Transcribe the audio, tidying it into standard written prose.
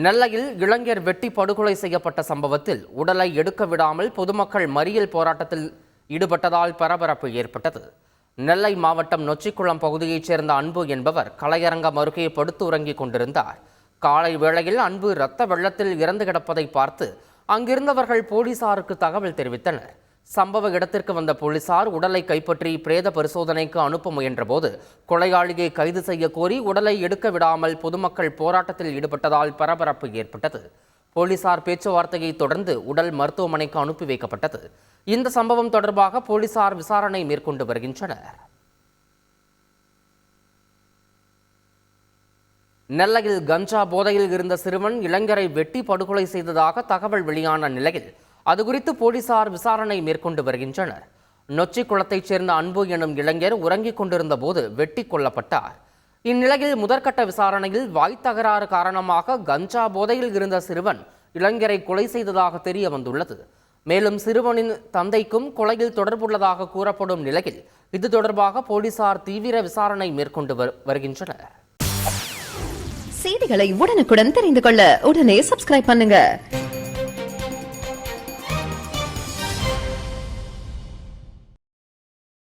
நெல்லையில் இளைஞர் வெட்டி படுகொலை செய்யப்பட்ட சம்பவத்தில் உடலை எடுக்க விடாமல் பொதுமக்கள் மறியல் போராட்டத்தில் ஈடுபட்டதால் பரபரப்பு ஏற்பட்டது. நெல்லை மாவட்டம் நொச்சிக்குளம் பகுதியைச் சேர்ந்த அன்பு என்பவர் கலையரங்கம் அருகே படுத்து உறங்கிக் கொண்டிருந்தார். காலை வேளையில் அன்பு இரத்த வெள்ளத்தில் இறந்து கிடப்பதை பார்த்து அங்கிருந்தவர்கள் போலீசாருக்கு தகவல் தெரிவித்தனர். சம்பவ இடத்திற்கு வந்த போலீசார் உடலை கைப்பற்றி பிரேத பரிசோதனைக்கு அனுப்ப முயன்றபோது கொலையாளியை கைது செய்ய கோரி உடலை எடுக்க விடாமல் பொதுமக்கள் போராட்டத்தில் ஈடுபட்டதால் பரபரப்பு ஏற்பட்டது. போலீசார் பேச்சுவார்த்தையை தொடர்ந்து உடல் மருத்துவமனைக்கு அனுப்பி வைக்கப்பட்டது. இந்த சம்பவம் தொடர்பாக போலீசார் விசாரணை மேற்கொண்டு வருகின்றனர். நெல்லையில் கஞ்சா போதையில் இருந்த சிறுவன் இளைஞரை வெட்டி படுகொலை செய்ததாக தகவல் வெளியான நிலையில் அதுகுறித்து போலீசார் விசாரணை மேற்கொண்டு வருகின்றனர். நொச்சிக்குளத்தைச் சேர்ந்த அன்பு எனும் இளைஞர் உறங்கிக் கொண்டிருந்த போது வெட்டி கொல்லப்பட்டார். இந்நிலையில் முதற்கட்ட விசாரணையில் வாய் தகராறு காரணமாக கஞ்சா போதையில் இருந்த சிறுவன் இளைஞரை கொலை செய்ததாக தெரிய வந்துள்ளது. மேலும் சிறுவனின் தந்தைக்கும் கொலையில் தொடர்புள்ளதாக கூறப்படும் நிலையில் இது தொடர்பாக போலீசார் தீவிர விசாரணை மேற்கொண்டு வருகின்றனர். செய்திகளை உடனுக்குடன் தெரிந்து கொள்ள உடனே சப்ஸ்கிரைப் பண்ணுங்க.